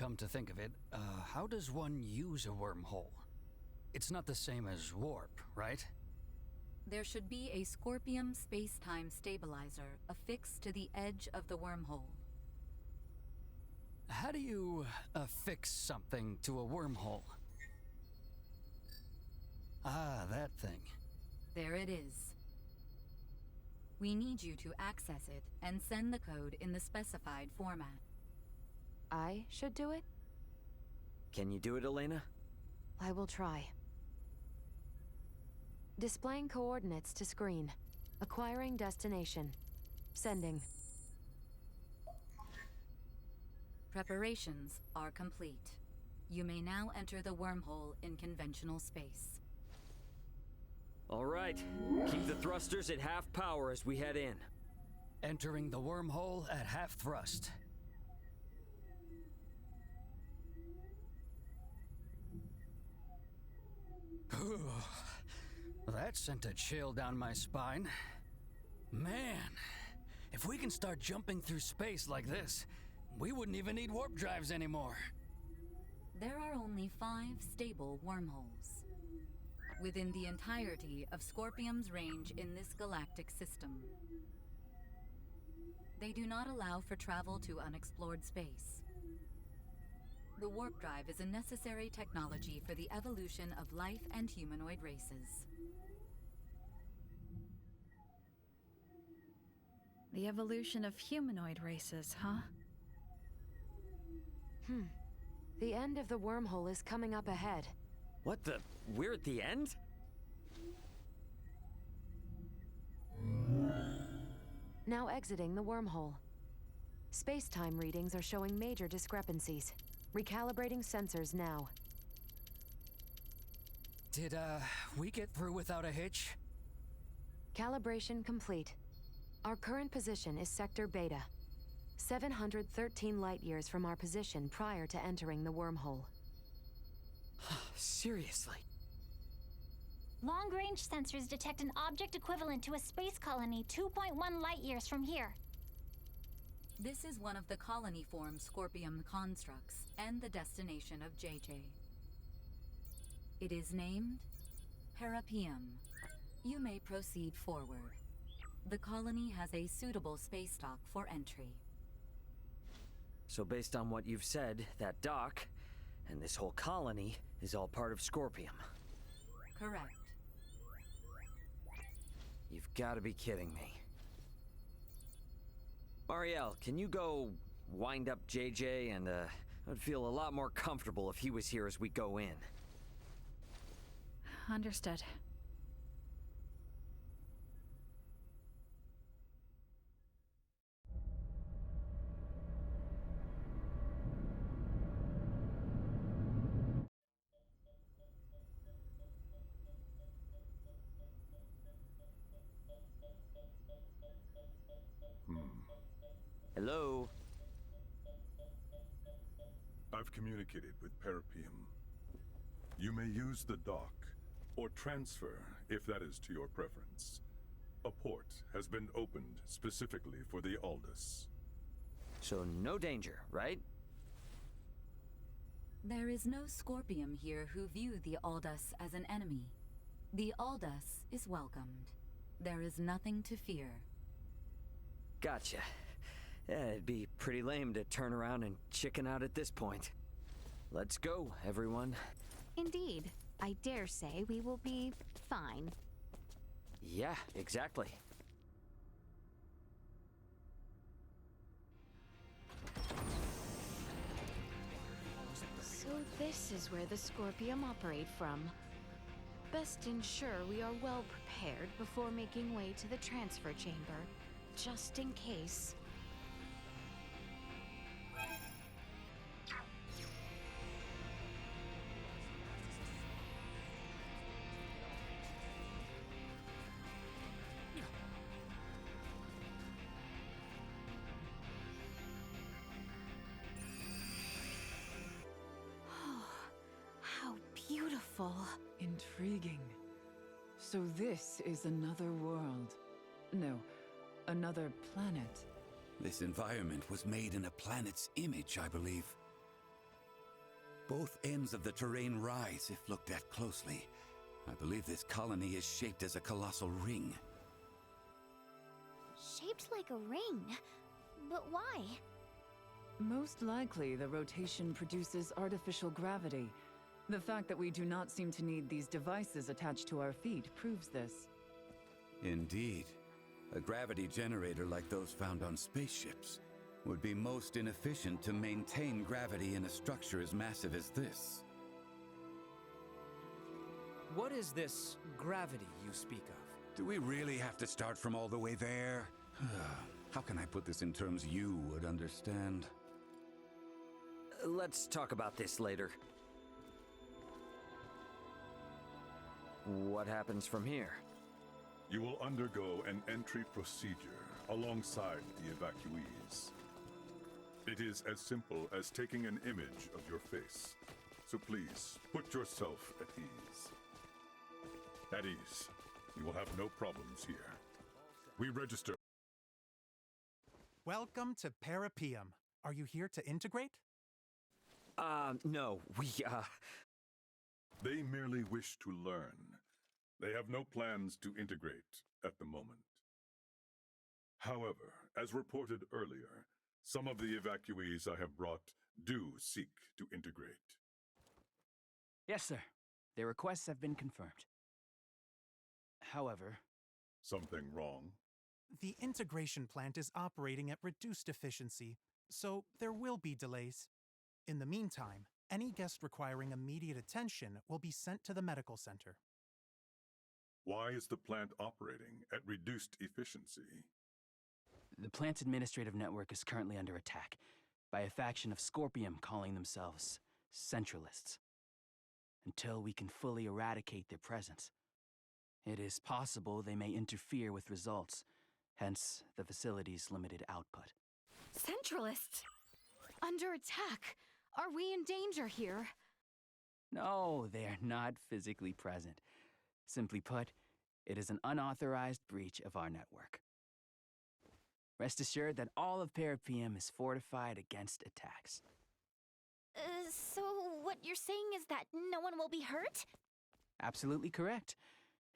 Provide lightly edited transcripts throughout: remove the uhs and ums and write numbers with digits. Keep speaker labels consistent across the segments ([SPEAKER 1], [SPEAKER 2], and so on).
[SPEAKER 1] come to think of it, how does one use a wormhole? It's not the same as warp, right?
[SPEAKER 2] There should be a Scorpium space-time stabilizer affixed to the edge of the wormhole.
[SPEAKER 1] How do you affix something to a wormhole? Ah, that thing.
[SPEAKER 2] There it is. We need you to access it and send the code in the specified format.
[SPEAKER 3] I should do it?
[SPEAKER 4] Can you do it, Elena?
[SPEAKER 3] I will try. Displaying coordinates to screen. Acquiring destination. Sending.
[SPEAKER 2] Preparations are complete. You may now enter the wormhole in conventional space.
[SPEAKER 4] All right. Keep the thrusters at half power as we head in.
[SPEAKER 1] Entering the wormhole at half thrust. That sent a chill down my spine. Man, if we can start jumping through space like this, we wouldn't even need warp drives anymore.
[SPEAKER 2] There are only 5 stable wormholes within the entirety of Scorpium's range in this galactic system. They do not allow for travel to unexplored space. The warp drive is a necessary technology for the evolution of life and humanoid races.
[SPEAKER 5] The evolution of humanoid races, huh?
[SPEAKER 3] The end of the wormhole is coming up ahead.
[SPEAKER 4] What the? We're at the end?
[SPEAKER 3] Now exiting the wormhole. Space-time readings are showing major discrepancies. Recalibrating sensors now.
[SPEAKER 1] Did, we get through without a hitch?
[SPEAKER 3] Calibration complete. Our current position is Sector Beta. 713 light-years from our position prior to entering the wormhole.
[SPEAKER 4] Seriously?
[SPEAKER 6] Long-range sensors detect an object equivalent to a space colony 2.1 light-years from here.
[SPEAKER 2] This is one of the colony-form Scorpium constructs and the destination of JJ. It is named Parapium. You may proceed forward. The colony has a suitable space dock for entry.
[SPEAKER 4] So based on what you've said, that dock and this whole colony is all part of Scorpium.
[SPEAKER 2] Correct.
[SPEAKER 4] You've got to be kidding me. Mariel, can you go wind up JJ and I'd feel a lot more comfortable if he was here as we go in.
[SPEAKER 5] Understood.
[SPEAKER 4] Hello?
[SPEAKER 7] I've communicated with Parapium. You may use the dock, or transfer, if that is to your preference. A port has been opened specifically for the Aldous.
[SPEAKER 4] So no danger, right?
[SPEAKER 2] There is no Scorpium here who view the Aldous as an enemy. The Aldous is welcomed. There is nothing to fear.
[SPEAKER 4] Gotcha. Yeah, it'd be pretty lame to turn around and chicken out at this point. Let's go, everyone.
[SPEAKER 8] Indeed. I dare say we will be fine.
[SPEAKER 4] Yeah, exactly.
[SPEAKER 8] So this is where the Scorpium operate from. Best ensure we are well prepared before making way to the transfer chamber, just in case. How beautiful.
[SPEAKER 9] Intriguing. So this is another world. No, another planet.
[SPEAKER 10] This environment was made in a planet's image, I believe. Both ends of the terrain rise if looked at closely. I believe this colony is shaped as a colossal ring.
[SPEAKER 6] Shaped like a ring. But why?
[SPEAKER 9] Most likely, the rotation produces artificial gravity. The fact that we do not seem to need these devices attached to our feet proves this.
[SPEAKER 10] Indeed. A gravity generator like those found on spaceships would be most inefficient to maintain gravity in a structure as massive as this.
[SPEAKER 11] What is this gravity you speak of?
[SPEAKER 10] Do we really have to start from all the way there? How can I put this in terms you would understand?
[SPEAKER 4] Let's talk about this later. What happens from here?
[SPEAKER 7] You will undergo an entry procedure alongside the evacuees. It is as simple as taking an image of your face. So please, put yourself at ease. At ease. You will have no problems here. We register.
[SPEAKER 12] Welcome to Parapium. Are you here to integrate?
[SPEAKER 4] No,
[SPEAKER 7] They merely wish to learn. They have no plans to integrate at the moment. However, as reported earlier, some of the evacuees I have brought do seek to integrate.
[SPEAKER 11] Yes, sir. Their requests have been confirmed. However...
[SPEAKER 7] Something wrong?
[SPEAKER 12] The integration plant is operating at reduced efficiency, so there will be delays. In the meantime, any guest requiring immediate attention will be sent to the medical center.
[SPEAKER 7] Why is the plant operating at reduced efficiency?
[SPEAKER 11] The plant's administrative network is currently under attack by a faction of Scorpium calling themselves Centralists. Until we can fully eradicate their presence, it is possible they may interfere with results, hence the facility's limited output.
[SPEAKER 8] Centralists? Under attack? Are we in danger here?
[SPEAKER 11] No, they are not physically present. Simply put, it is an unauthorized breach of our network. Rest assured that all of Parapium is fortified against attacks.
[SPEAKER 6] So what you're saying is that no one will be hurt?
[SPEAKER 11] Absolutely correct.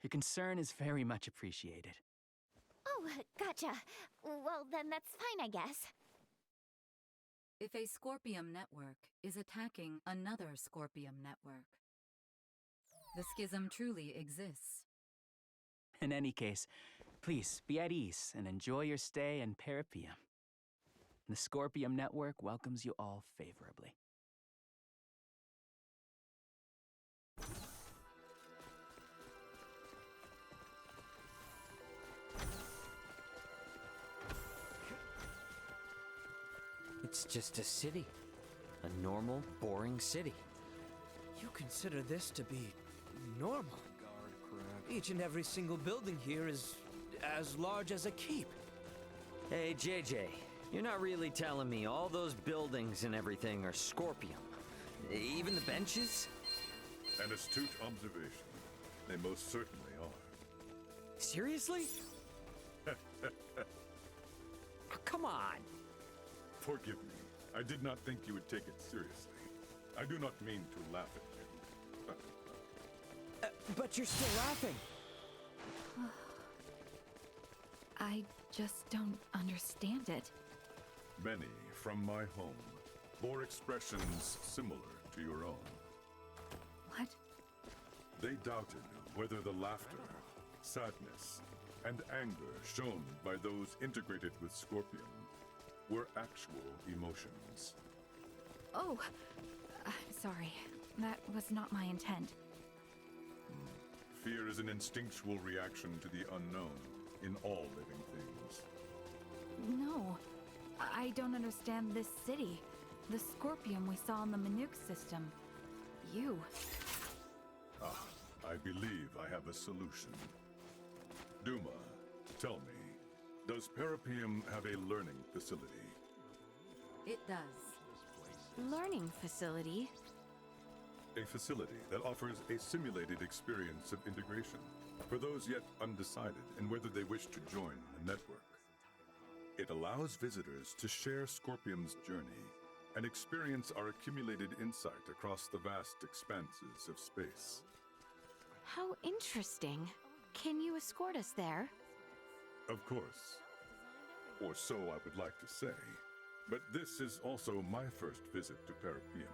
[SPEAKER 11] Your concern is very much appreciated.
[SPEAKER 6] Oh, gotcha. Well, then that's fine, I guess.
[SPEAKER 2] If a Scorpium network is attacking another Scorpium network, the schism truly exists.
[SPEAKER 11] In any case, please be at ease and enjoy your stay in Parapium. The Scorpium network welcomes you all favorably.
[SPEAKER 4] It's just a city. A normal, boring city.
[SPEAKER 13] You consider this to be normal? Each and every single building here is as large as a keep.
[SPEAKER 4] Hey, JJ, you're not really telling me all those buildings and everything are Scorpium? Even the benches?
[SPEAKER 7] An astute observation. They most certainly are.
[SPEAKER 4] Seriously? Oh, come on.
[SPEAKER 7] Forgive me. I did not think you would take it seriously. I do not mean to laugh at you.
[SPEAKER 13] But you're still laughing.
[SPEAKER 5] I just don't understand it.
[SPEAKER 7] Many from my home bore expressions similar to your own.
[SPEAKER 5] What?
[SPEAKER 7] They doubted whether the laughter, sadness, and anger shown by those integrated with Scorpium were actual emotions.
[SPEAKER 5] Oh, I'm sorry. That was not my intent.
[SPEAKER 7] Fear is an instinctual reaction to the unknown in all living things.
[SPEAKER 5] No, I don't understand this city. The Scorpium we saw in the Manuk system. You.
[SPEAKER 7] Ah, I believe I have a solution. Duma, tell me, does Parapium have a learning facility?
[SPEAKER 2] It does.
[SPEAKER 8] Learning facility?
[SPEAKER 7] A facility that offers a simulated experience of integration for those yet undecided in whether they wish to join the network. It allows visitors to share Scorpium's journey and experience our accumulated insight across the vast expanses of space.
[SPEAKER 8] How interesting. Can you escort us there?
[SPEAKER 7] Of course. Or so I would like to say. But this is also my first visit to Parapium,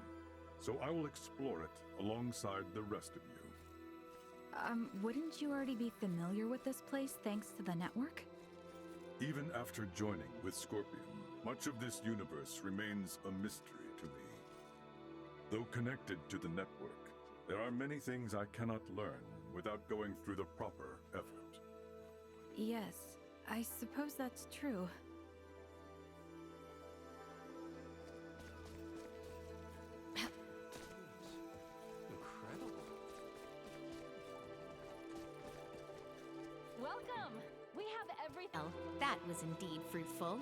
[SPEAKER 7] so I will explore it alongside the rest of you.
[SPEAKER 5] Wouldn't you already be familiar with this place thanks to the network?
[SPEAKER 7] Even after joining with Scorpion, much of this universe remains a mystery to me. Though connected to the network, there are many things I cannot learn without going through the proper effort.
[SPEAKER 5] Yes, I suppose that's true.
[SPEAKER 13] Incredible.
[SPEAKER 8] Welcome! We have everything. Oh, that was indeed fruitful.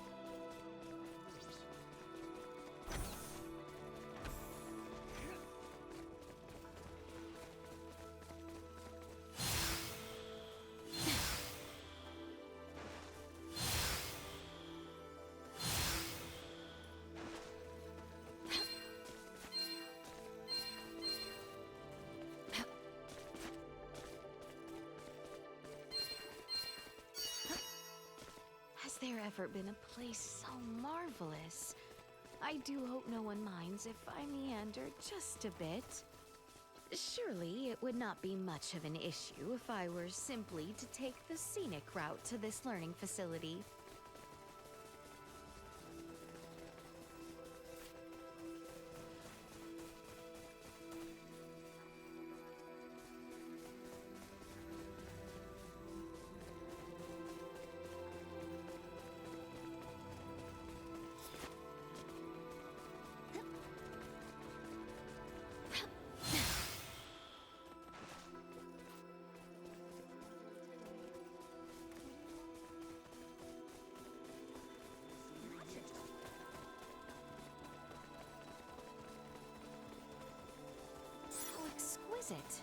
[SPEAKER 8] Has there ever been a place so marvelous? I do hope no one minds if I meander just a bit. Surely it would not be much of an issue if I were simply to take the scenic route to this learning facility. How exquisite!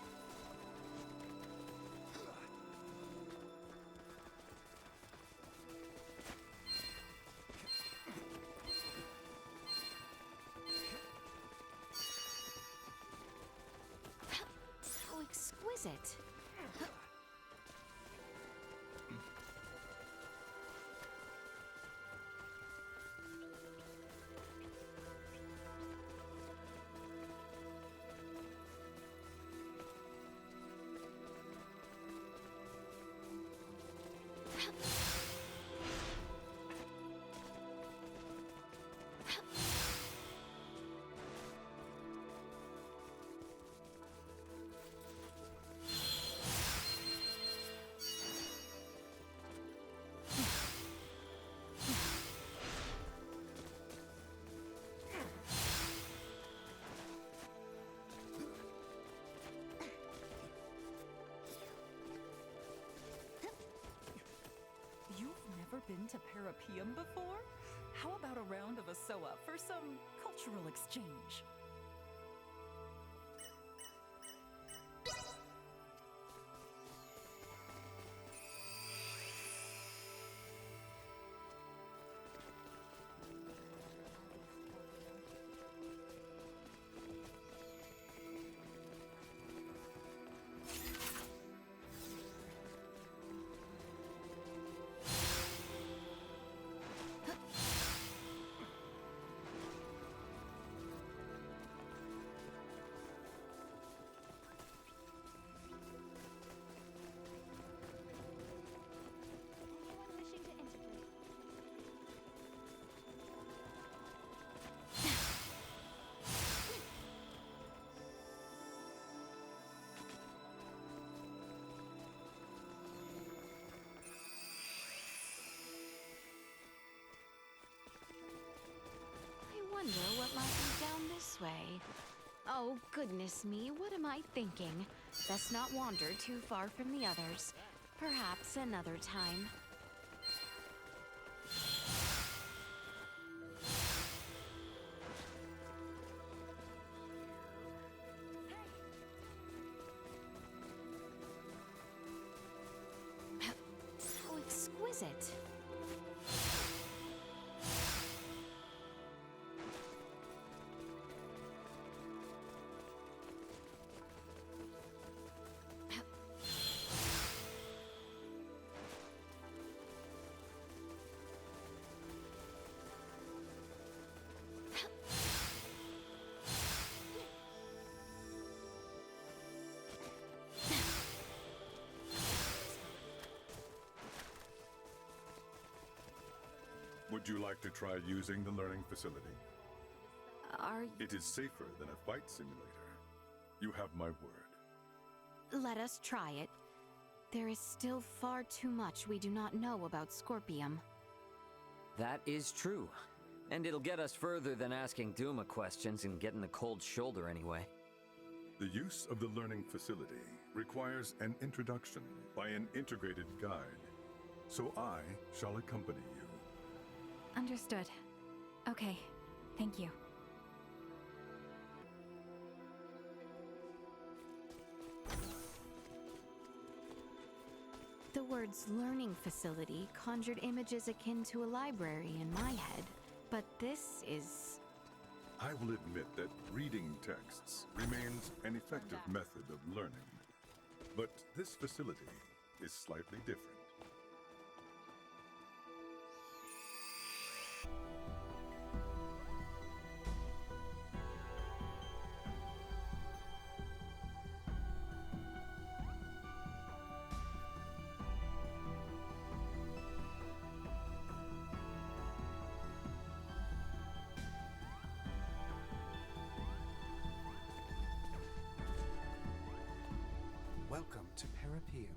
[SPEAKER 8] How exquisite!
[SPEAKER 14] You've never been to Parapium before? How about a round of Asoa for some cultural exchange?
[SPEAKER 8] I wonder what might be down this way. Oh, goodness me, what am I thinking? Best not wander too far from the others. Perhaps another time. How exquisite!
[SPEAKER 7] Would you like to try using the learning facility?
[SPEAKER 8] Are
[SPEAKER 7] It is safer than a fight simulator. You have my word.
[SPEAKER 8] Let us try it. There is still far too much we do not know about Scorpium.
[SPEAKER 4] That is true. And it'll get us further than asking Duma questions and getting the cold shoulder anyway.
[SPEAKER 7] The use of the learning facility requires an introduction by an integrated guide, so I shall accompany you.
[SPEAKER 5] Understood. Okay, thank you.
[SPEAKER 8] The words learning facility conjured images akin to a library in my head, but this is...
[SPEAKER 7] I will admit that reading texts remains an effective method of learning, but this facility is slightly different.
[SPEAKER 15] Welcome to Parapium.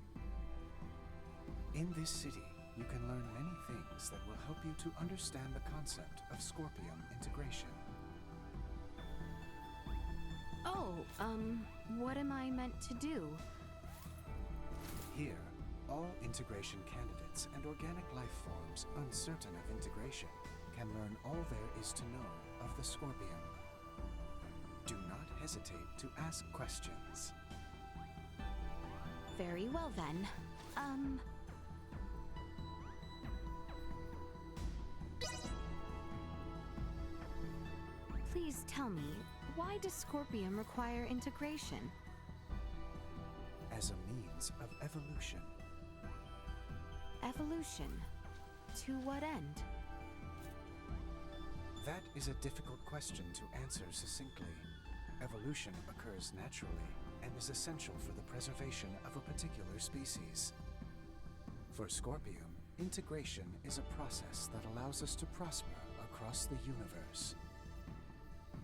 [SPEAKER 15] In this city, you can learn many things that will help you to understand the concept of Scorpium integration.
[SPEAKER 8] Oh, what am I meant to do?
[SPEAKER 15] Here, all integration candidates and organic life forms uncertain of integration can learn all there is to know of the Scorpium. Do not hesitate to ask questions.
[SPEAKER 8] Very well then. Please tell me, why does Scorpium require integration?
[SPEAKER 15] As a means of evolution.
[SPEAKER 8] Evolution? To what end?
[SPEAKER 15] That is a difficult question to answer succinctly. Evolution occurs naturally and is essential for the preservation of a particular species. For Scorpium, integration is a process that allows us to prosper across the universe.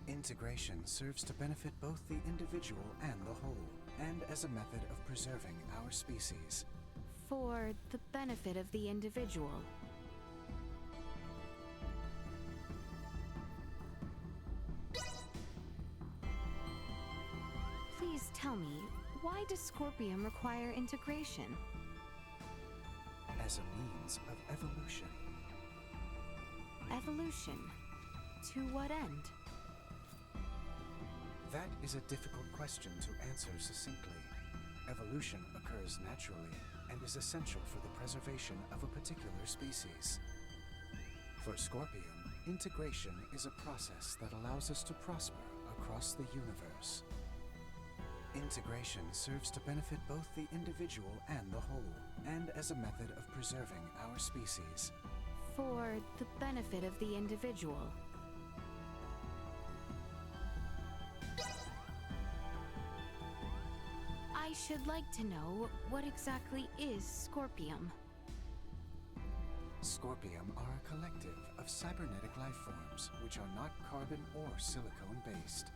[SPEAKER 15] Integration serves to benefit both the individual and the whole, and as a method of preserving our species.
[SPEAKER 8] For the benefit of the individual. Please tell me, why does Scorpium require integration?
[SPEAKER 15] As a means of evolution.
[SPEAKER 8] Evolution? To what end?
[SPEAKER 15] That is a difficult question to answer succinctly. Evolution occurs naturally and is essential for the preservation of a particular species. For Scorpium, integration is a process that allows us to prosper across the universe. Integration serves to benefit both the individual and the whole, and as a method of preserving our species.
[SPEAKER 8] For the benefit of the individual. I should like to know, what exactly is Scorpium?
[SPEAKER 15] Scorpium are a collective of cybernetic life forms which are not carbon or silicone-based.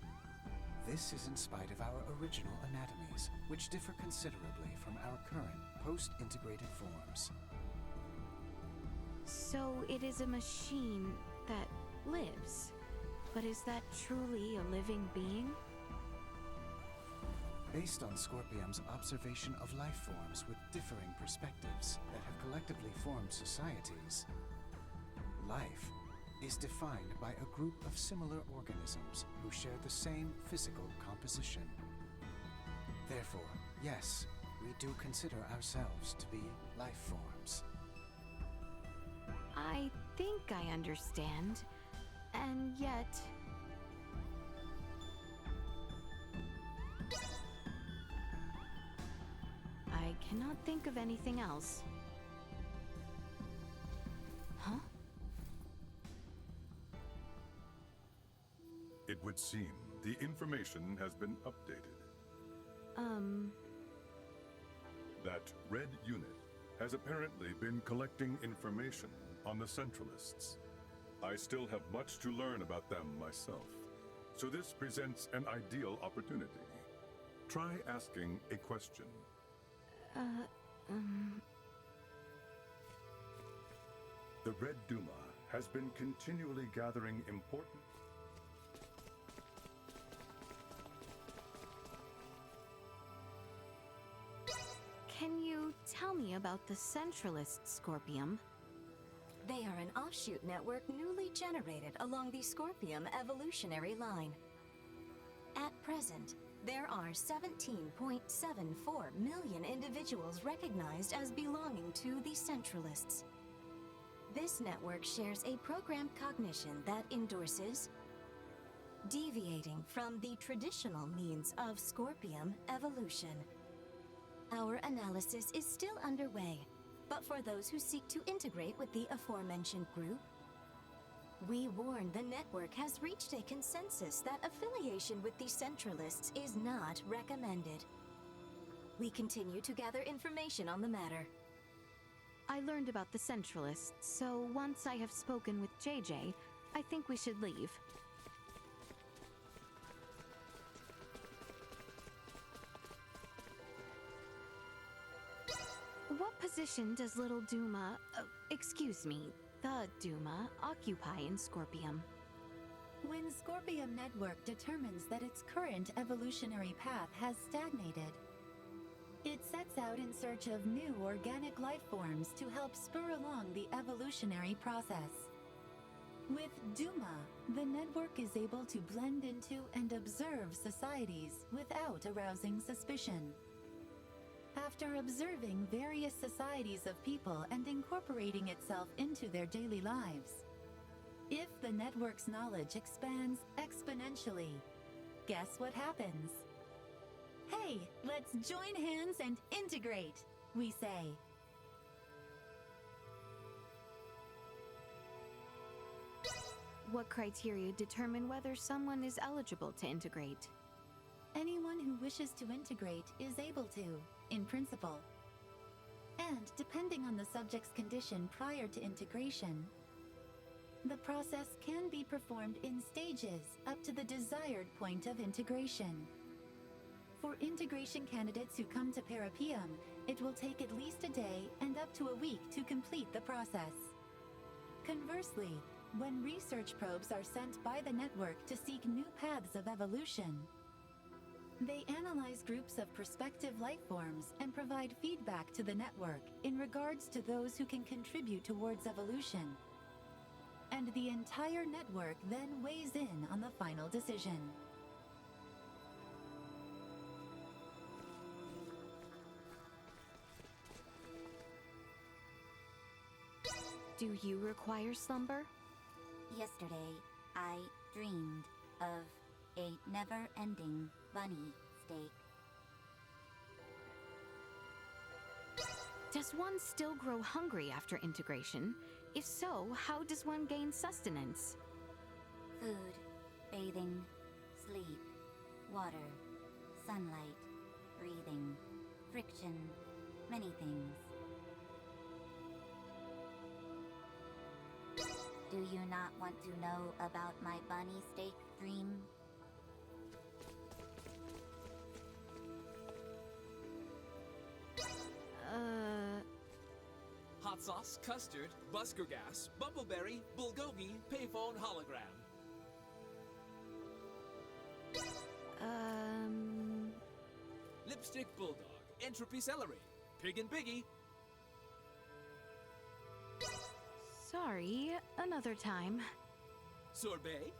[SPEAKER 15] This is in spite of our original anatomies, which differ considerably from our current post-integrated forms.
[SPEAKER 8] So it is a machine that lives. But is that truly a living being?
[SPEAKER 15] Based on Scorpium's observation of life forms with differing perspectives that have collectively formed societies, life is defined by a group of similar organisms who share the same physical composition. Therefore, yes, we do consider ourselves to be life forms.
[SPEAKER 8] I think I understand, and yet... I cannot think of anything else. Huh?
[SPEAKER 7] It would seem the information has been updated. That red unit has apparently been collecting information on the Centralists I still have much to learn about them myself, so this presents an ideal opportunity. Try asking a question. The Red Duma has been continually gathering important...
[SPEAKER 8] Can you tell me about the Centralist Scorpium?
[SPEAKER 16] They are an offshoot network newly generated along the Scorpium evolutionary line. At present, there are 17.74 million individuals recognized as belonging to the Centralists. This network shares a programmed cognition that endorses deviating from the traditional means of Scorpium evolution. Our analysis is still underway, but for those who seek to integrate with the aforementioned group, we warn the network has reached a consensus that affiliation with the Centralists is not recommended. We continue to gather information on the matter.
[SPEAKER 8] I learned about the Centralists, so once I have spoken with JJ, I think we should leave. What position does Little Duma, excuse me, the Duma, occupy in Scorpium?
[SPEAKER 2] When Scorpium Network determines that its current evolutionary path has stagnated, it sets out in search of new organic life forms to help spur along the evolutionary process. With Duma, the network is able to blend into and observe societies without arousing suspicion. After observing various societies of people and incorporating itself into their daily lives, if the network's knowledge expands exponentially, guess what happens? Hey, let's join hands and integrate, we say.
[SPEAKER 8] What criteria determine whether someone is eligible to integrate?
[SPEAKER 2] Anyone who wishes to integrate is able to, in principle. And depending on the subject's condition prior to integration, the process can be performed in stages up to the desired point of integration. For integration candidates who come to Parapium, it will take at least a day and up to a week to complete the process. Conversely, when research probes are sent by the network to seek new paths of evolution, they analyze groups of prospective life forms and provide feedback to the network in regards to those who can contribute towards evolution. And the entire network then weighs in on the final decision.
[SPEAKER 8] Do you require slumber?
[SPEAKER 6] Yesterday, I dreamed of a never-ending bunny steak.
[SPEAKER 8] Does one still grow hungry after integration? If so, how does one gain sustenance?
[SPEAKER 6] Food, bathing, sleep, water, sunlight, breathing, friction, many things. Do you not want to know about my bunny steak dream?
[SPEAKER 17] Hot sauce, custard, busker gas, bumbleberry, bulgogi, payphone, hologram. Lipstick bulldog, entropy celery, pig and piggy.
[SPEAKER 8] Sorry, another time.
[SPEAKER 17] Sorbet.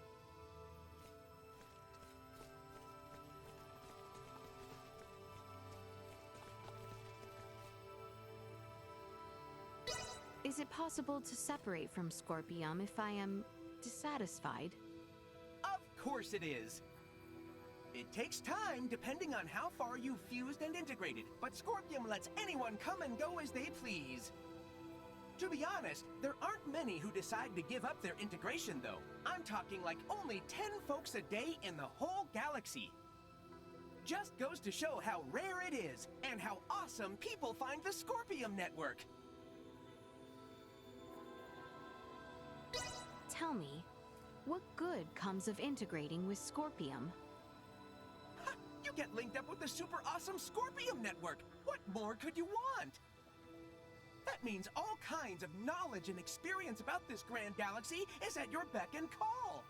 [SPEAKER 8] Is it possible to separate from Scorpium if I am dissatisfied?
[SPEAKER 18] Of course it is. It takes time depending on how far you've fused and integrated, but Scorpium lets anyone come and go as they please. To be honest, there aren't many who decide to give up their integration, though. I'm talking like only 10 folks a day in the whole galaxy. Just goes to show how rare it is, and how awesome people find the Scorpium network.
[SPEAKER 8] tell me, what good comes of integrating with Scorpium?
[SPEAKER 18] You get linked up with the super awesome Scorpium network! What more could you want? That means all kinds of knowledge and experience about this grand galaxy is at your beck and call!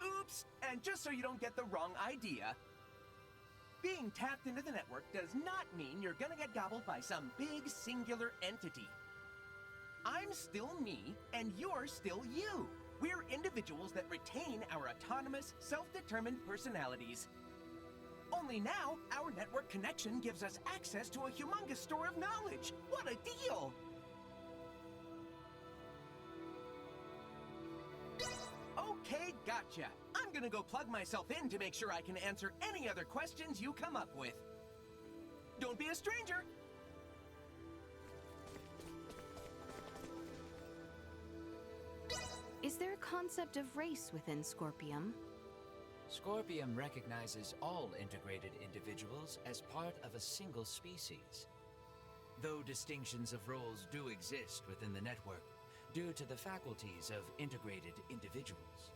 [SPEAKER 18] Oops! And just so you don't get the wrong idea, being tapped into the network does not mean you're gonna get gobbled by some big singular entity. I'm still me, and you're still you. We're individuals that retain our autonomous, self-determined personalities. Only now, our network connection gives us access to a humongous store of knowledge. What a deal! Okay, gotcha. I'm gonna go plug myself in to make sure I can answer any other questions you come up with. Don't be a stranger!
[SPEAKER 8] Is there a concept of race within Scorpium?
[SPEAKER 19] Scorpium recognizes all integrated individuals as part of a single species. Though distinctions of roles do exist within the network, due to the faculties of integrated individuals,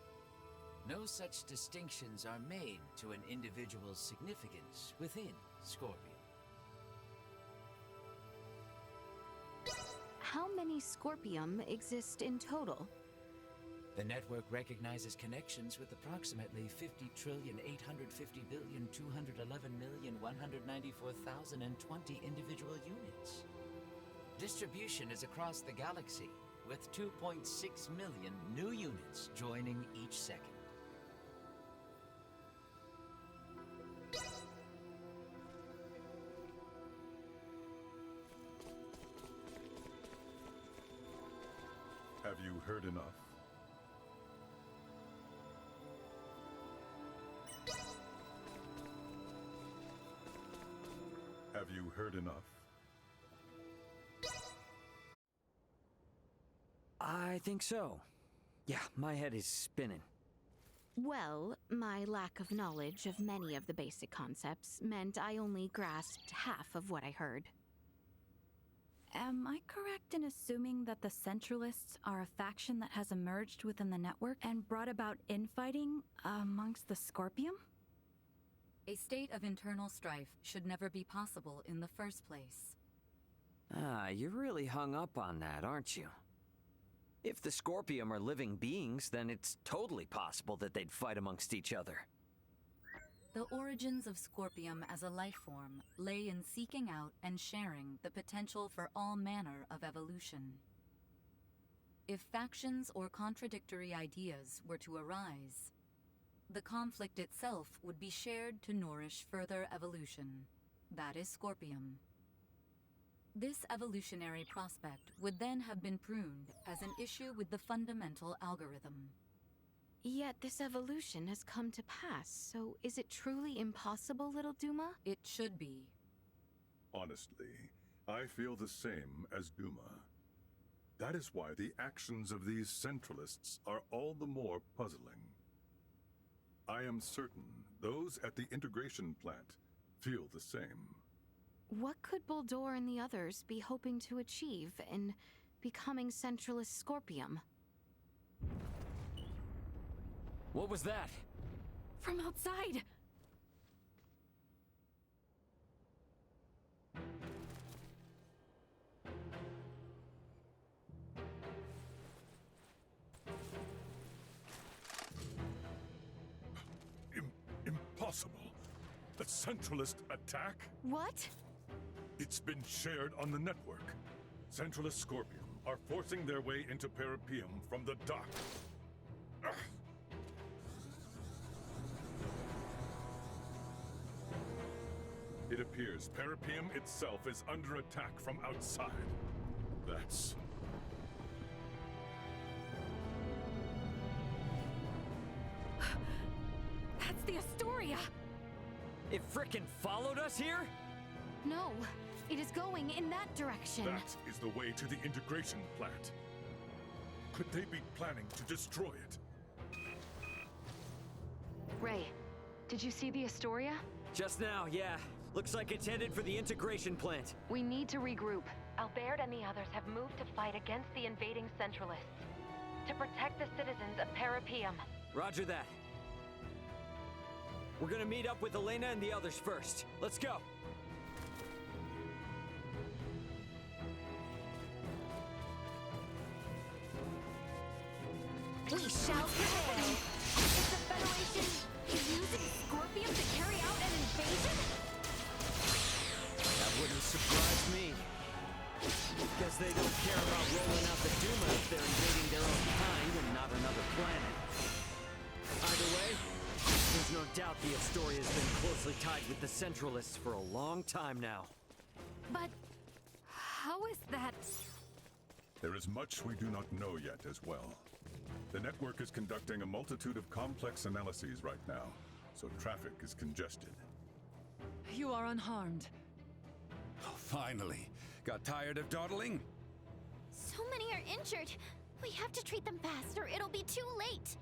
[SPEAKER 19] no such distinctions are made to an individual's significance within Scorpium.
[SPEAKER 8] How many Scorpium exist in total?
[SPEAKER 19] The network recognizes connections with approximately 50,850,211,194,020 individual units. Distribution is across the galaxy, with 2.6 million new units joining each second.
[SPEAKER 7] Have you heard enough? Have you heard enough?
[SPEAKER 4] I think so. Yeah, my head is spinning.
[SPEAKER 8] Well, my lack of knowledge of many of the basic concepts meant I only grasped half of what I heard.
[SPEAKER 5] Am I correct in assuming that the Centralists are a faction that has emerged within the network and brought about infighting amongst the Scorpium?
[SPEAKER 2] A state of internal strife should never be possible in the first place.
[SPEAKER 4] Ah, you're really hung up on that, aren't you? If the Scorpium are living beings, then it's totally possible that they'd fight amongst each other.
[SPEAKER 2] The origins of Scorpium as a life form lay in seeking out and sharing the potential for all manner of evolution. If factions or contradictory ideas were to arise, the conflict itself would be shared to nourish further evolution. That is Scorpium. This evolutionary prospect would then have been pruned as an issue with the fundamental algorithm.
[SPEAKER 8] Yet this evolution has come to pass, so is it truly impossible, little Duma?
[SPEAKER 2] It should be.
[SPEAKER 7] Honestly, I feel the same as Duma. That is why the actions of these Centralists are all the more puzzling. I am certain those at the integration plant feel the same.
[SPEAKER 8] What could Bulldor and the others be hoping to achieve in becoming Centralist Scorpium?
[SPEAKER 4] What was that?
[SPEAKER 5] From outside!
[SPEAKER 7] Impossible. The Centralist attack?
[SPEAKER 8] What?
[SPEAKER 7] It's been shared on the network. Centralist Scorpium are forcing their way into Parapium from the dock. Ugh. It appears Parapium itself is under attack from outside. That's
[SPEAKER 5] the Astoria!
[SPEAKER 4] It frickin' followed us here?
[SPEAKER 8] No, it is going in that direction.
[SPEAKER 7] That is the way to the integration plant. Could they be planning to destroy it?
[SPEAKER 3] Ray, did you see the Astoria?
[SPEAKER 4] Just now, yeah. Looks like it's headed for the integration plant.
[SPEAKER 3] We need to regroup. Albert and the others have moved to fight against the invading Centralists. to protect the citizens of Parapium.
[SPEAKER 4] Roger that. We're gonna meet up with Elena and the others first. Let's go.
[SPEAKER 8] We shall prevail. Is the Federation using Scorpium to carry out an invasion?
[SPEAKER 4] That wouldn't surprise me. Guess they don't care about rolling out the Duma if they're invading their own kind and not another planet. Either way, there's no doubt the Astoria has been closely tied with the Centralists for a long time now.
[SPEAKER 5] But how is that?
[SPEAKER 7] There is much we do not know yet as well. The network is conducting a multitude of complex analyses right now, so traffic is congested.
[SPEAKER 9] You are unharmed.
[SPEAKER 10] Oh, finally. Got tired of dawdling?
[SPEAKER 6] So many are injured. We have to treat them fast or it'll be too late.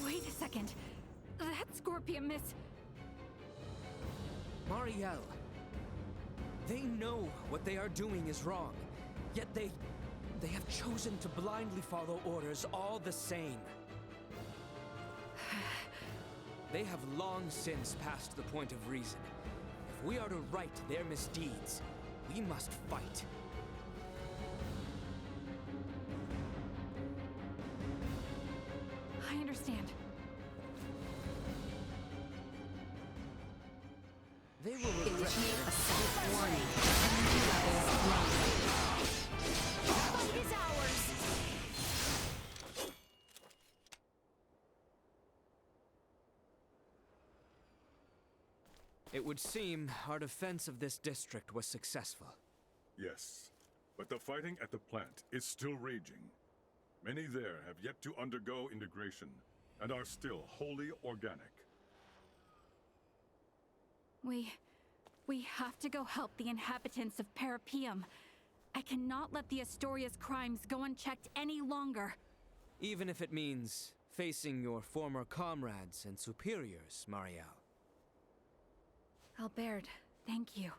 [SPEAKER 5] Wait a second. That Scorpium is...
[SPEAKER 13] Marielle. They know what they are doing is wrong, yet they have chosen to blindly follow orders all the same. They have long since passed the point of reason. If we are to right their misdeeds, we must fight.
[SPEAKER 5] I understand.
[SPEAKER 13] They will regret
[SPEAKER 8] Initiate a self warning. Energy levels low. Fight is ours!
[SPEAKER 13] It would seem our defense of this district was successful.
[SPEAKER 7] Yes, but the fighting at the plant is still raging. Many there have yet to undergo integration and are still wholly organic.
[SPEAKER 5] We have to go help the inhabitants of Parapium. I cannot let the Astoria's crimes go unchecked any longer.
[SPEAKER 13] Even if it means facing your former comrades and superiors, Marielle.
[SPEAKER 5] Albert, thank you.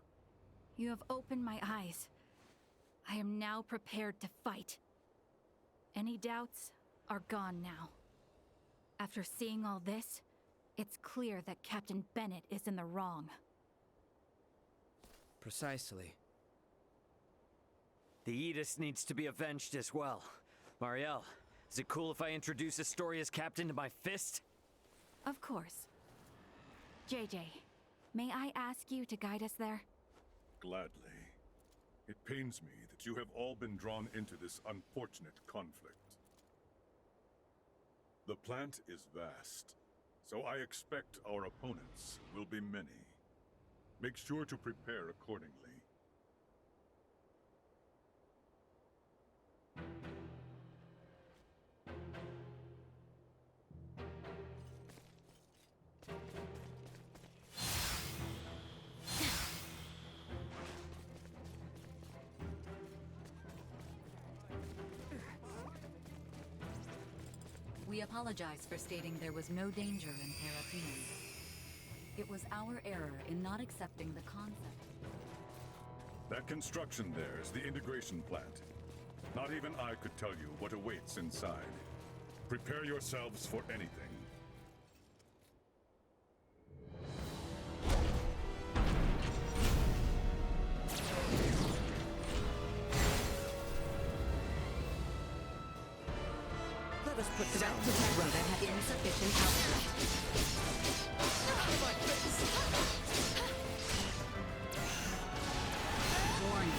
[SPEAKER 5] You have opened my eyes. I am now prepared to fight. Any doubts are gone now. After seeing all this, it's clear that Captain Bennett is in the wrong.
[SPEAKER 13] Precisely.
[SPEAKER 4] The Aegis needs to be avenged as well. Marielle, is it cool if I introduce Astoria's captain to my fist?
[SPEAKER 5] Of course. JJ, may I ask you to guide us there?
[SPEAKER 7] Gladly. It pains me that you have all been drawn into this unfortunate conflict. The plant is vast, so I expect our opponents will be many. Make sure to prepare accordingly.
[SPEAKER 2] We apologize for stating there was no danger in Parapium. It was our error in not accepting the concept.
[SPEAKER 7] That construction there is the integration plant. Not even I could tell you what awaits inside. Prepare yourselves for anything.
[SPEAKER 13] Let us put down
[SPEAKER 2] Threat detected that had insufficient output. Warning.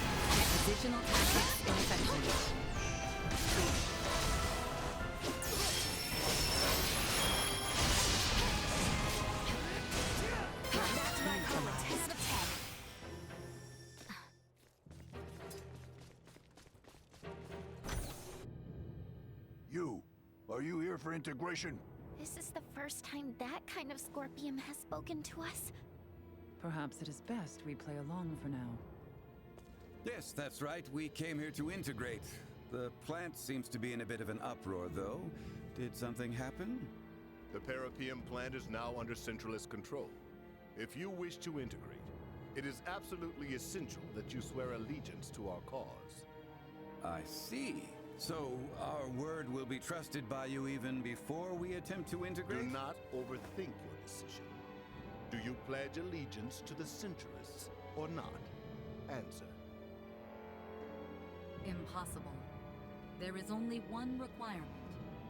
[SPEAKER 2] Additional tactics ineffective.
[SPEAKER 8] That's what I call a test of 10.
[SPEAKER 20] You, are you here for integration?
[SPEAKER 6] This is the first time that kind of Scorpium has spoken to us.
[SPEAKER 9] Perhaps it is best we play along for now.
[SPEAKER 10] Yes, that's right. We came here to integrate. The plant seems to be in a bit of an uproar, though. Did something happen?
[SPEAKER 21] The Parapium plant is now under Centralist control. If you wish to integrate, it is absolutely essential that you swear allegiance to our cause.
[SPEAKER 10] I see. So, our word will be trusted by you even before we attempt to integrate?
[SPEAKER 21] Do not overthink your decision. Do you pledge allegiance to the Centralists or not? Answer.
[SPEAKER 2] Impossible. There is only one requirement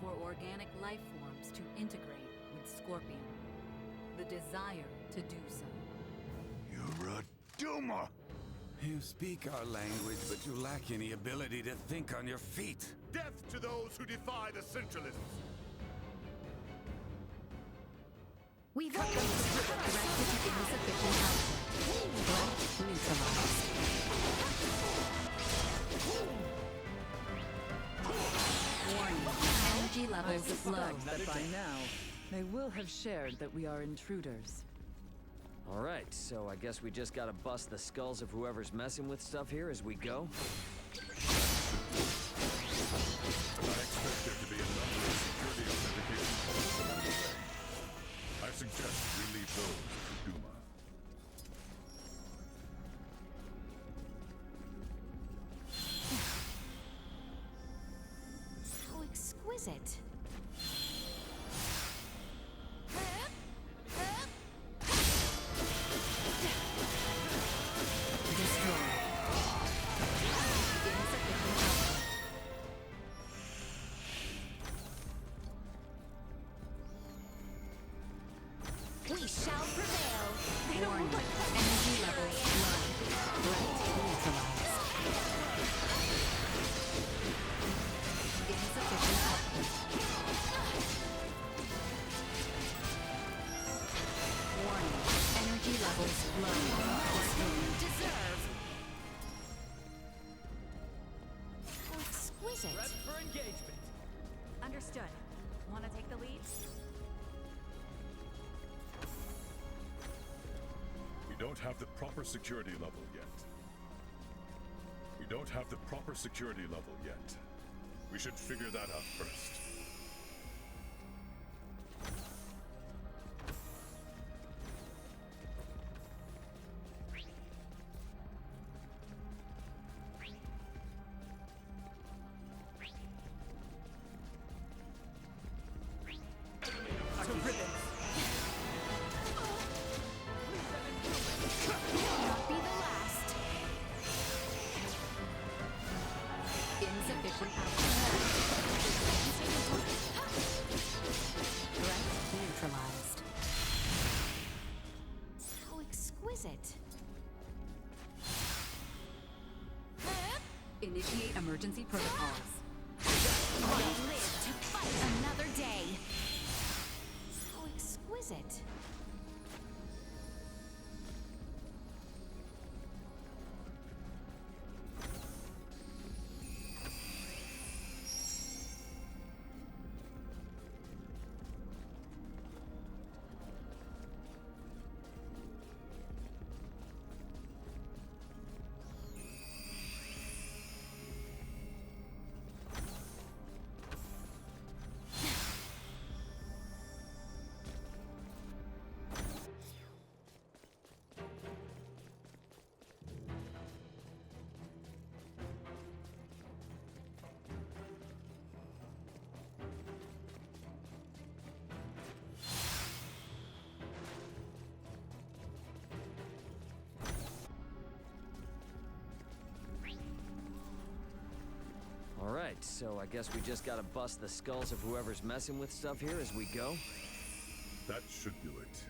[SPEAKER 2] for organic life forms to integrate with Scorpion. The desire to do so.
[SPEAKER 20] You're a Duma!
[SPEAKER 10] You speak our language, but you lack any ability to think on your feet.
[SPEAKER 21] Death to those who defy the Centralists!
[SPEAKER 2] We've directed to insufficient output. Neutralized. Warning. Energy
[SPEAKER 9] I
[SPEAKER 2] levels low.
[SPEAKER 9] suspect that by now, they will have shared that we are intruders.
[SPEAKER 4] Alright, so I guess we just gotta bust the skulls of whoever's messing with stuff here as we go?
[SPEAKER 7] I expect there to be a number of security authentication points along the way. I suggest we leave those to Duma.
[SPEAKER 16] How exquisite. We shall prevail. They don't
[SPEAKER 2] Warning.
[SPEAKER 16] look like
[SPEAKER 2] Energy levels low. Threat neutralized. Insufficient output. Warning. Energy levels low.
[SPEAKER 16] what you deserve. How exquisite.
[SPEAKER 13] Prep for engagement.
[SPEAKER 14] Understood. Want to take the lead?
[SPEAKER 7] We don't have the proper security level yet. We don't have the proper security level yet. We should figure that out first.
[SPEAKER 16] Not be the last.
[SPEAKER 2] Insufficient output. Threat neutralized.
[SPEAKER 16] How exquisite.
[SPEAKER 2] Initiate emergency protocols.
[SPEAKER 16] I live to fight another day. How exquisite.
[SPEAKER 4] Alright, so I guess we just gotta bust the skulls of whoever's messing with stuff here as we go?
[SPEAKER 7] That should do it.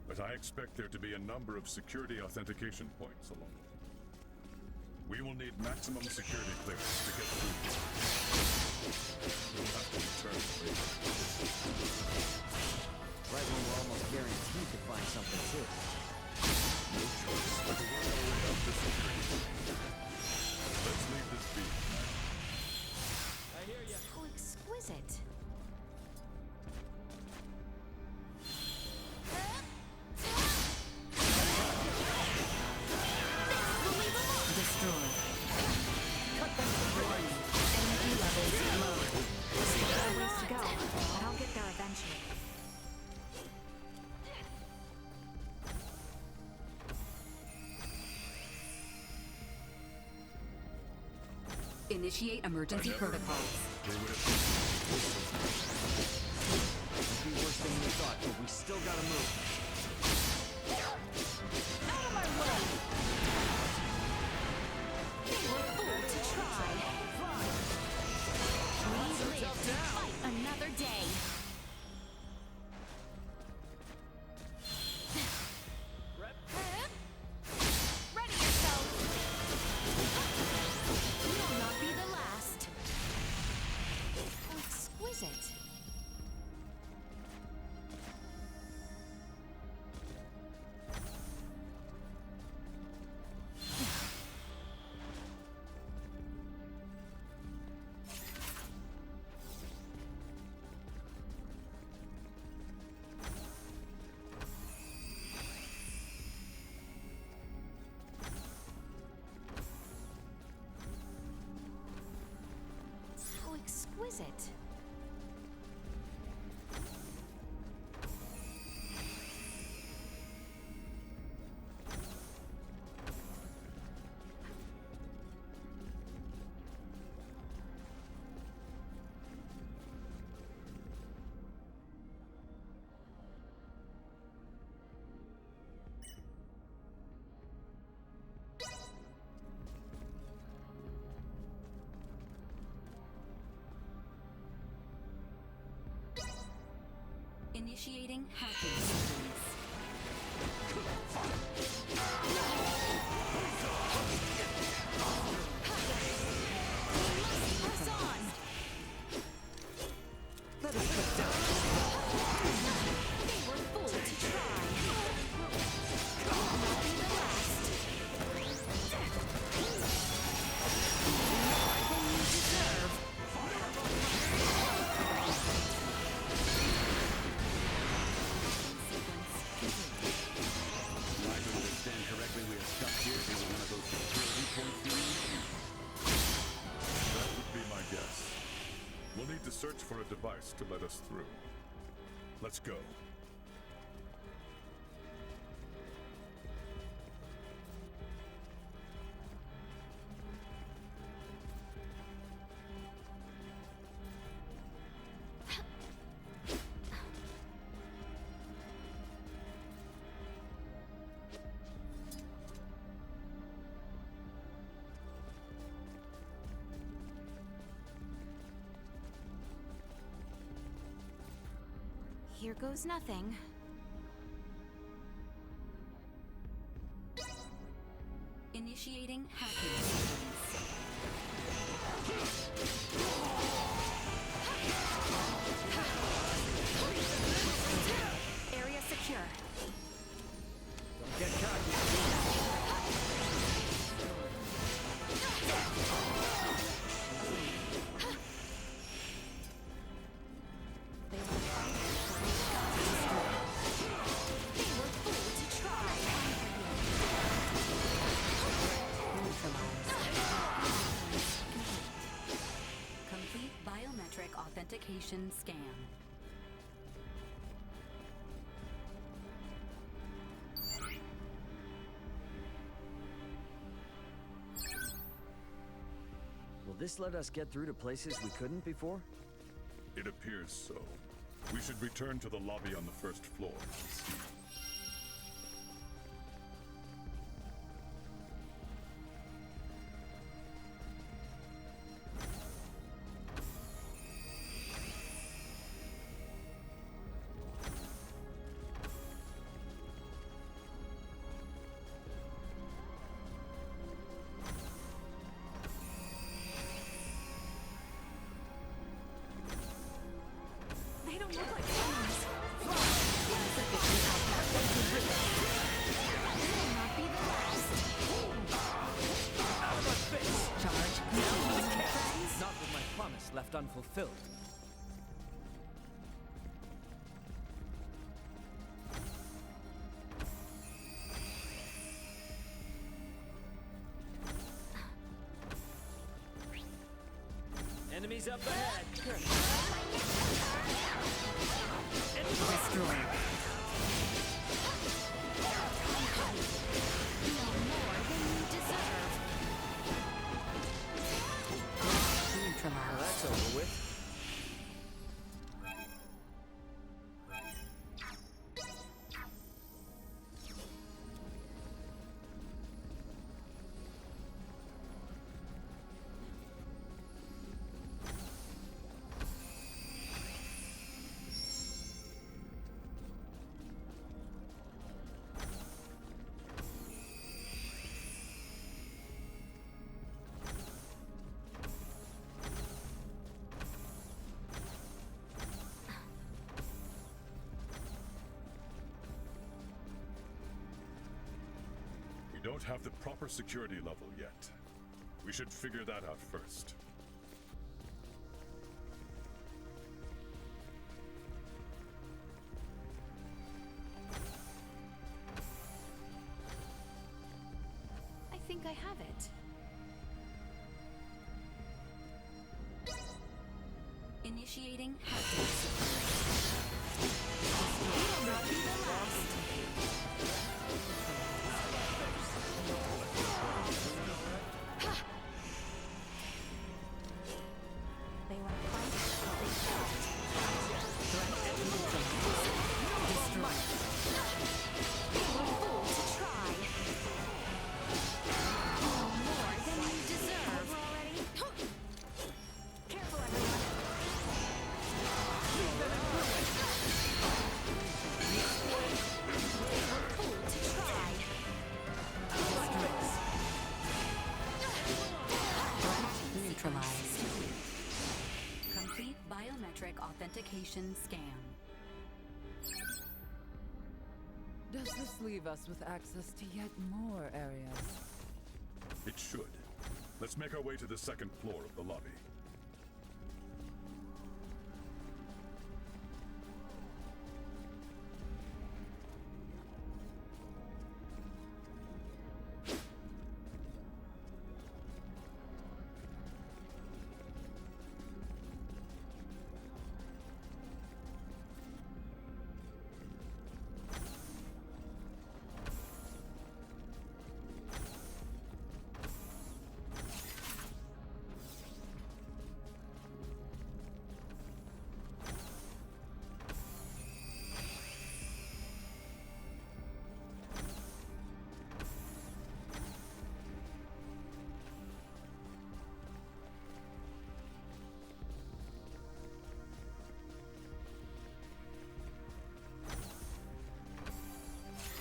[SPEAKER 7] But I expect there to be a number of security authentication points along the way. We will need maximum security clearance to get through here. We'll have to return later.
[SPEAKER 4] Right when we're almost guaranteed to find something too.
[SPEAKER 7] No choice but to work our way up the security chain. Let's leave this be.
[SPEAKER 4] I hear ya.
[SPEAKER 16] How exquisite.
[SPEAKER 2] Destroyed. Cut them to warning. Energy levels low.
[SPEAKER 5] Still got a ways to go, but I'll get there eventually.
[SPEAKER 2] Initiate emergency protocols.
[SPEAKER 4] It'd be worse than we thought, but we still gotta move.
[SPEAKER 8] Out of my way! They were fools to try. We live to fight another day. Ready yourself. You'll not be the last. Exquisite. So exquisite.
[SPEAKER 2] Initiating hacking sequence.
[SPEAKER 8] Press on.
[SPEAKER 4] Let us put down.
[SPEAKER 8] They were fools to try. You'll not be the last. More than you deserve.
[SPEAKER 10] If I understand correctly, we are stuck here due to one of those security points you mentioned.
[SPEAKER 7] That would be my guess. We'll need to search for a device to let us through. Let's go.
[SPEAKER 8] Here goes nothing.
[SPEAKER 2] Initiating hacking sequence.
[SPEAKER 8] Area secure.
[SPEAKER 4] Don't get cocky.
[SPEAKER 2] Complete biometric authentication scan.
[SPEAKER 4] Will this let us get through to places we couldn't before?
[SPEAKER 7] It appears so. We should return to the lobby on the first floor.
[SPEAKER 8] They don't look like humans. Will not be the last.
[SPEAKER 13] Out of my face!
[SPEAKER 2] Charge
[SPEAKER 13] Now
[SPEAKER 2] complete.
[SPEAKER 13] the cat! Not with my promise left unfulfilled. Enemies up ahead!
[SPEAKER 2] Destroy.
[SPEAKER 8] More than you deserve.
[SPEAKER 7] don't have the proper security level yet. We should figure that out first.
[SPEAKER 8] I think I have it.
[SPEAKER 2] Initiating haptic security. Will not be the last.
[SPEAKER 16] They want to fight what they felt.
[SPEAKER 2] Threat neutralized. Destroy.
[SPEAKER 16] You were fool to try. More than you deserve. Over already? Careful, everyone. They were fool to try.
[SPEAKER 2] Threat neutralized. Complete biometric authentication scan.
[SPEAKER 9] Does this leave us with access to yet more areas?
[SPEAKER 7] It should. Let's make our way to the second floor of the lobby.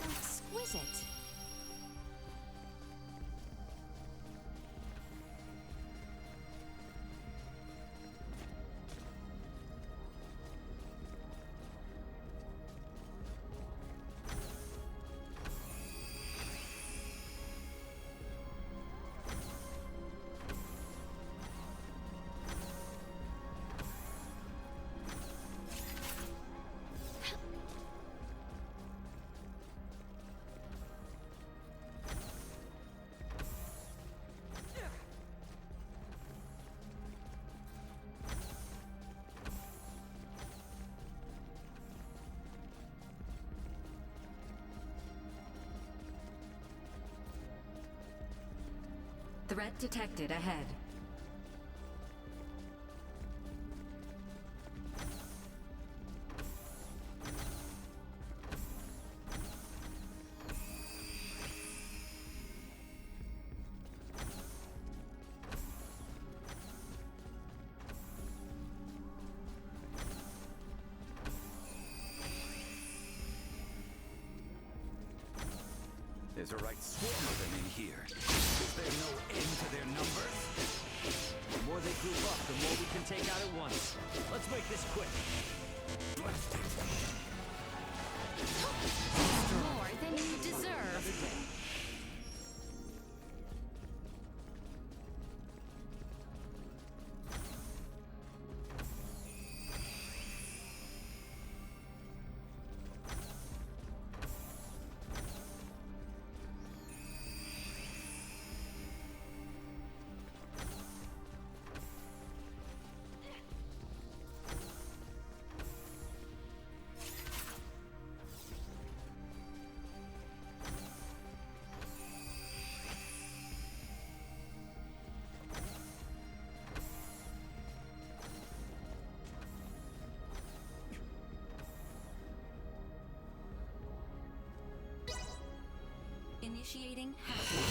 [SPEAKER 16] Exquisite.
[SPEAKER 2] Threat detected ahead.
[SPEAKER 10] There's a right swarm of them in here. Is there no end to their numbers?
[SPEAKER 4] The more they group up, the more we can take out at once. Let's make this quick.
[SPEAKER 16] More than you deserve.
[SPEAKER 2] Initiating haptic.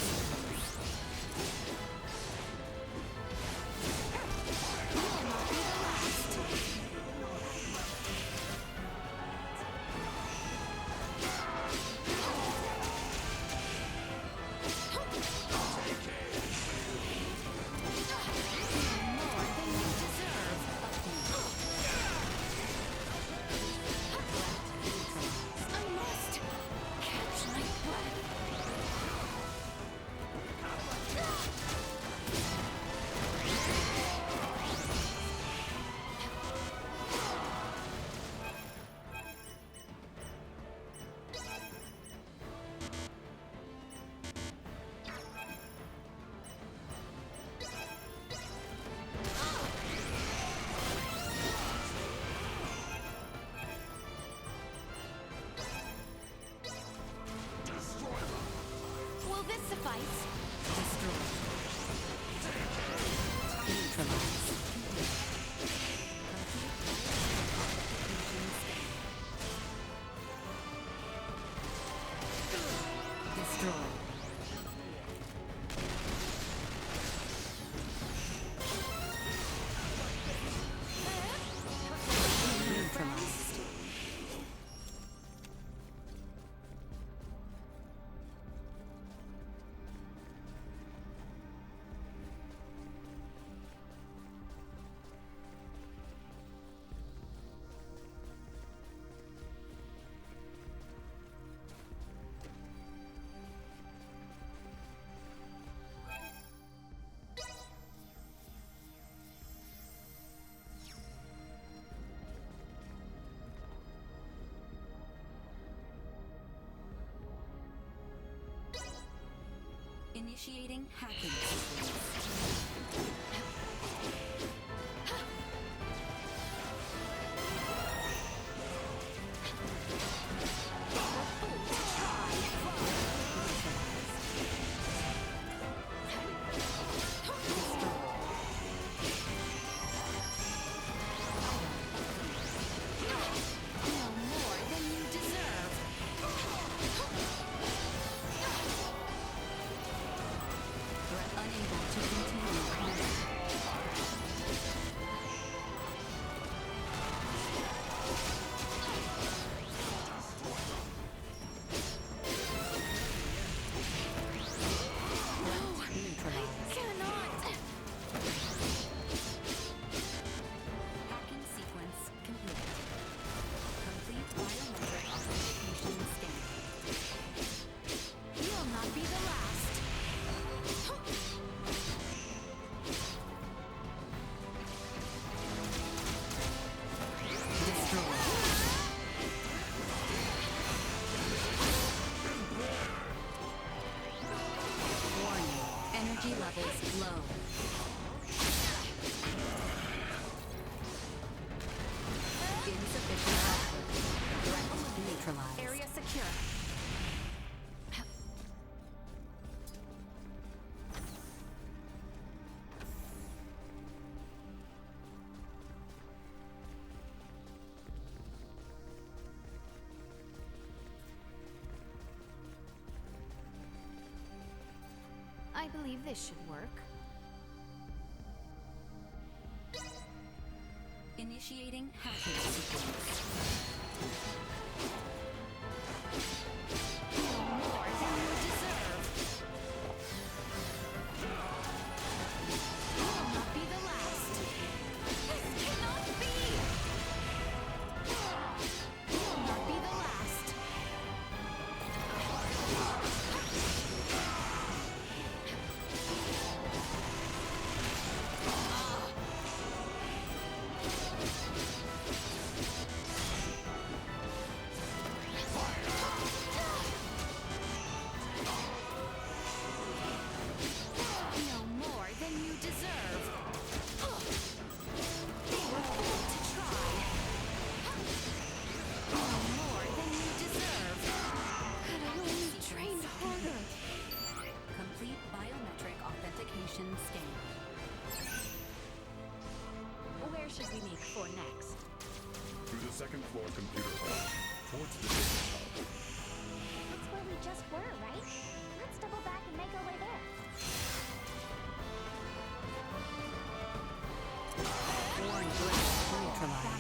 [SPEAKER 6] ice.
[SPEAKER 2] Destroy. Neutralize. Destroy. Neutralized. Initiating hacking sequence. Energy levels low. Insufficient output. Threat neutralized.
[SPEAKER 6] Area secure. I believe this should work.
[SPEAKER 2] Initiating hacking sequence.
[SPEAKER 6] More than you deserve. You will not be the last. This cannot be. You will not be the last.
[SPEAKER 16] Where should we make for next?
[SPEAKER 7] Through the second floor computer hall, towards the data tower.
[SPEAKER 6] That's where we just were, right? Let's double back and make our way there.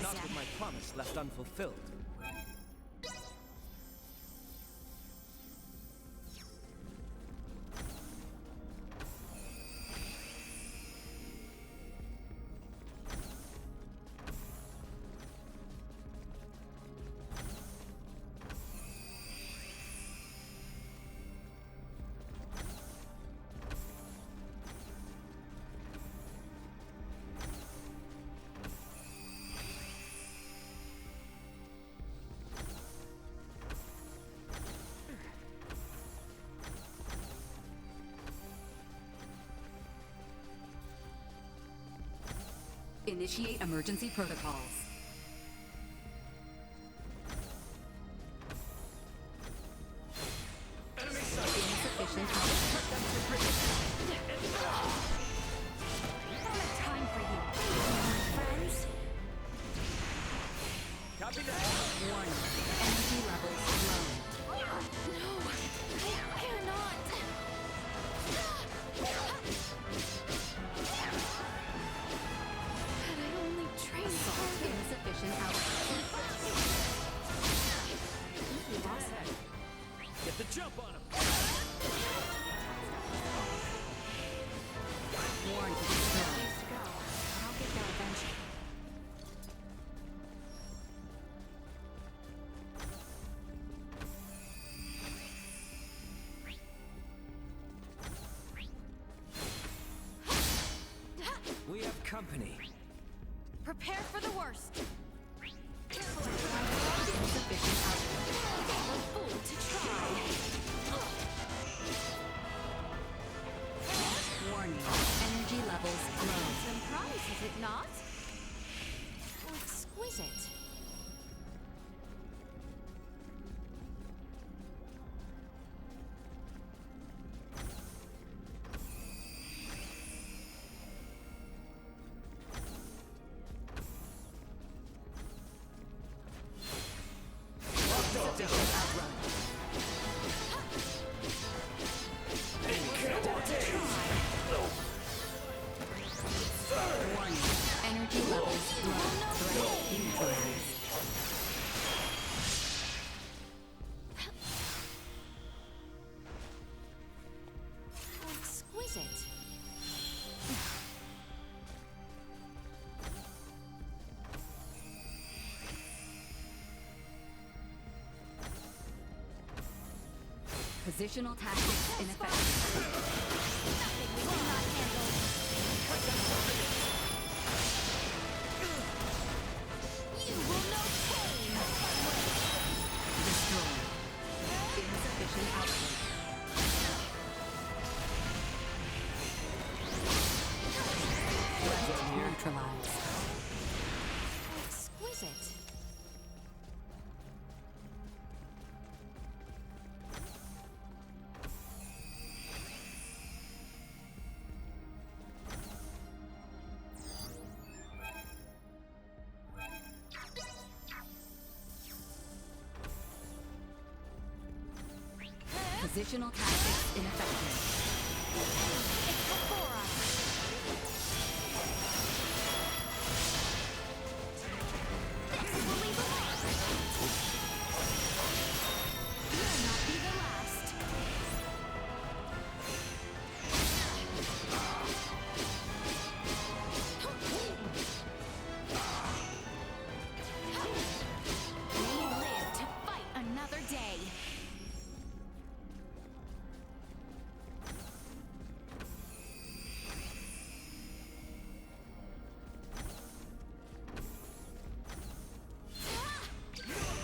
[SPEAKER 13] Not with my promise left unfulfilled.
[SPEAKER 2] Initiate emergency protocols. Insufficient output.
[SPEAKER 13] company.
[SPEAKER 5] Prepare for the worst.
[SPEAKER 2] Insufficient output.
[SPEAKER 5] A fool to try.
[SPEAKER 2] Warning. Energy levels low.
[SPEAKER 5] Surprise, is it not?
[SPEAKER 16] Exquisite.
[SPEAKER 2] Warning. Energy levels low. Threat neutralized.
[SPEAKER 16] Exquisite.
[SPEAKER 2] Positional tactics ineffective.
[SPEAKER 5] Nothing we cannot handle. You will know pain.
[SPEAKER 2] Destroyed. Insufficient output. Threat neutralized.
[SPEAKER 16] Exquisite.
[SPEAKER 2] Positional tactics ineffective.
[SPEAKER 5] It's before us. This will leave a mark. You'll not be the last. We live to fight another day.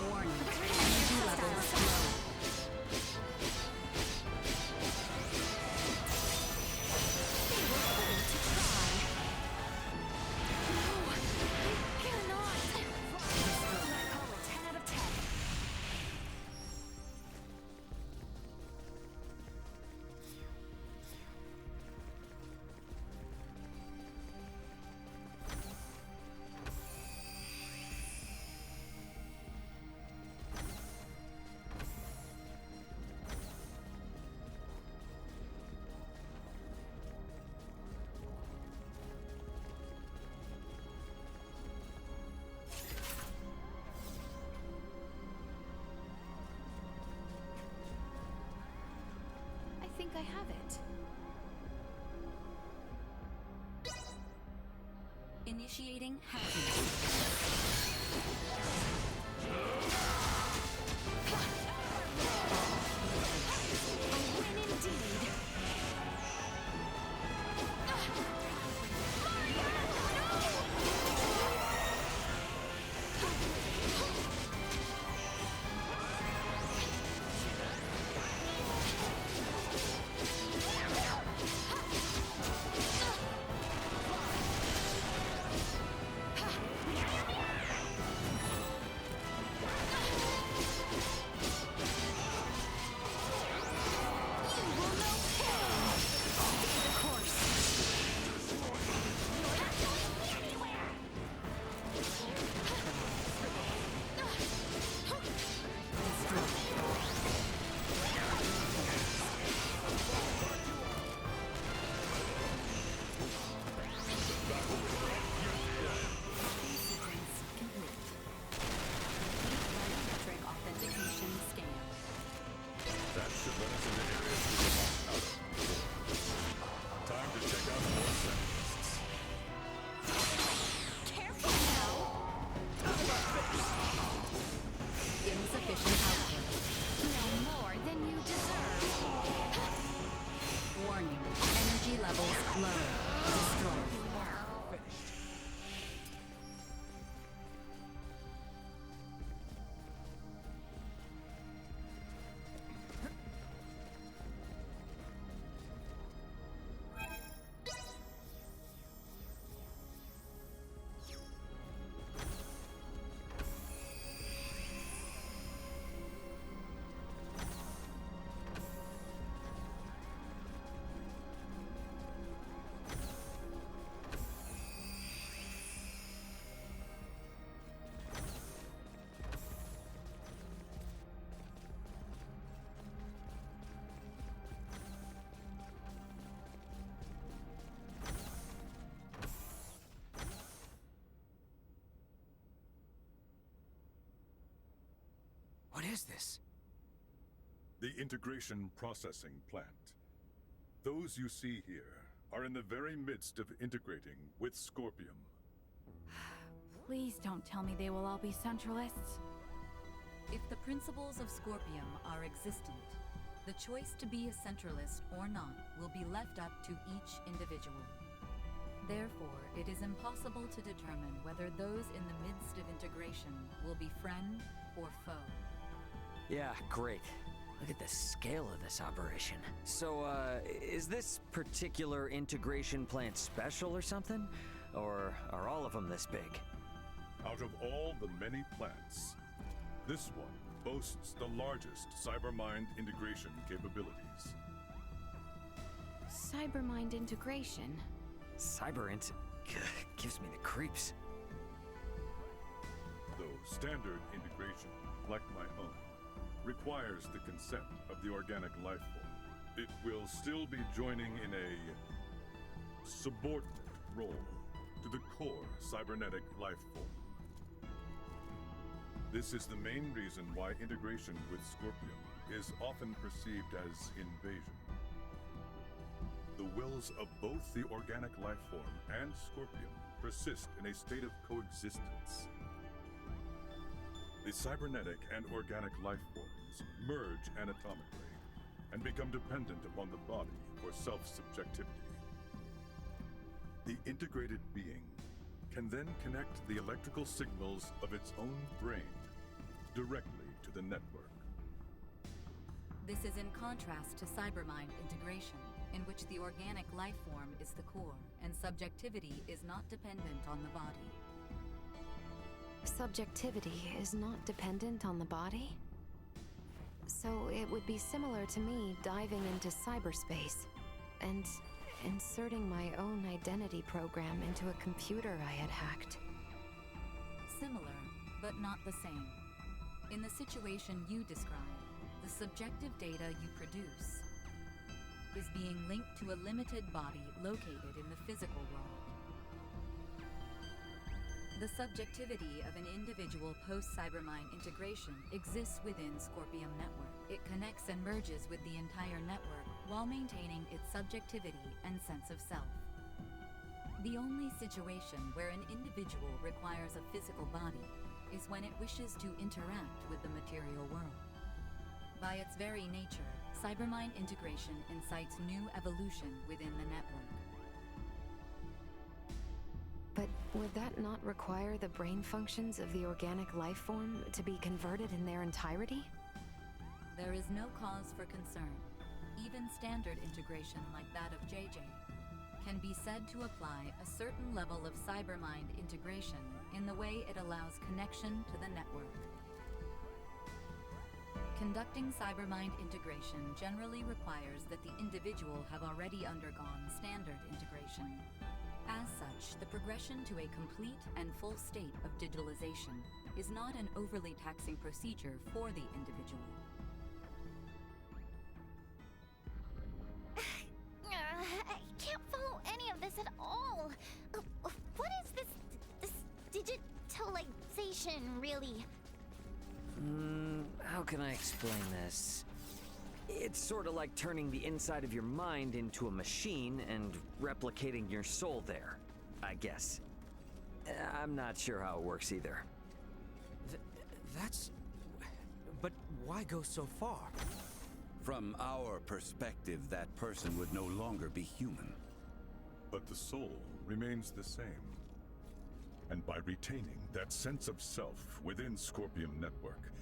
[SPEAKER 2] Warning. Energy levels low.
[SPEAKER 5] They were fooled to try. No, I cannot. I call a 10 out of 10. I think I have it.
[SPEAKER 2] Initiating hacking.
[SPEAKER 5] A win indeed. You will know pain. Stay the course.
[SPEAKER 13] is this?
[SPEAKER 7] The Integration Processing Plant. Those you see here are in the very midst of integrating with Scorpium.
[SPEAKER 5] Please don't tell me they will all be Centralists.
[SPEAKER 2] If the principles of Scorpium are existent, the choice to be a Centralist or not will be left up to each individual. Therefore, it is impossible to determine whether those in the midst of integration will be friend or foe.
[SPEAKER 4] Yeah, great. Look at the scale of this operation. So, is this particular integration plant special or something? Or are all of them this big?
[SPEAKER 7] Out of all the many plants, this one boasts the largest Cybermind integration capabilities.
[SPEAKER 8] Cybermind integration?
[SPEAKER 4] Gives me the creeps.
[SPEAKER 7] Though standard integration, like my own, requires the consent of the organic life form, it will still be joining in a subordinate role to the core cybernetic life form. This is the main reason why integration with Scorpium is often perceived as invasion. The wills of both the organic life form and Scorpium persist in a state of coexistence. The cybernetic and organic life forms merge anatomically and become dependent upon the body for self-subjectivity. The integrated being can then connect the electrical signals of its own brain directly to the network.
[SPEAKER 2] This is in contrast to Cybermind integration, in which the organic life form is the core, and subjectivity is not dependent on the body.
[SPEAKER 3] Subjectivity is not dependent on the body? So it would be similar to me diving into cyberspace and inserting my own identity program into a computer I had hacked.
[SPEAKER 2] Similar, but not the same. In the situation you describe, the subjective data you produce is being linked to a limited body located in the physical world. The subjectivity of an individual post-Cybermind integration exists within Scorpium Network. It connects and merges with the entire network while maintaining its subjectivity and sense of self. The only situation where an individual requires a physical body is when it wishes to interact with the material world. By its very nature, Cybermind integration incites new evolution within the network.
[SPEAKER 3] But would that not require the brain functions of the organic life form to be converted in their entirety?
[SPEAKER 2] There is no cause for concern. Even standard integration like that of JJ can be said to apply a certain level of Cybermind integration in the way it allows connection to the network. Conducting Cybermind integration generally requires that the individual have already undergone standard integration. As such, the progression to a complete and full state of digitalization is not an overly taxing procedure for the individual.
[SPEAKER 6] I can't follow any of this at all. What is this digitalization, really?
[SPEAKER 4] How can I explain this? It's sort of like turning the inside of your mind into a machine and replicating your soul there, I guess. I'm not sure how it works either.
[SPEAKER 13] But why go so far?
[SPEAKER 10] From our perspective, that person would no longer be human.
[SPEAKER 7] But the soul remains the same. And by retaining that sense of self within Scorpium Network,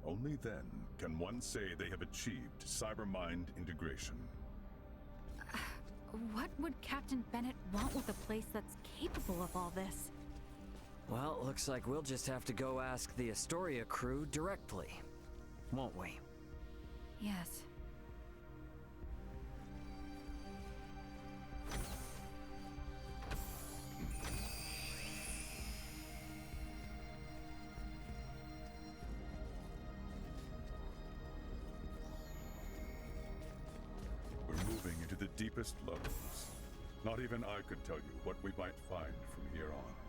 [SPEAKER 7] only then can one say they have achieved Cybermind integration.
[SPEAKER 5] What would Captain Bennett want with a place that's capable of all this?
[SPEAKER 4] Well, looks like we'll just have to go ask the Astoria crew directly, won't we?
[SPEAKER 5] Yes.
[SPEAKER 7] Moving into the deepest levels. Not even I could tell you what we might find from here on.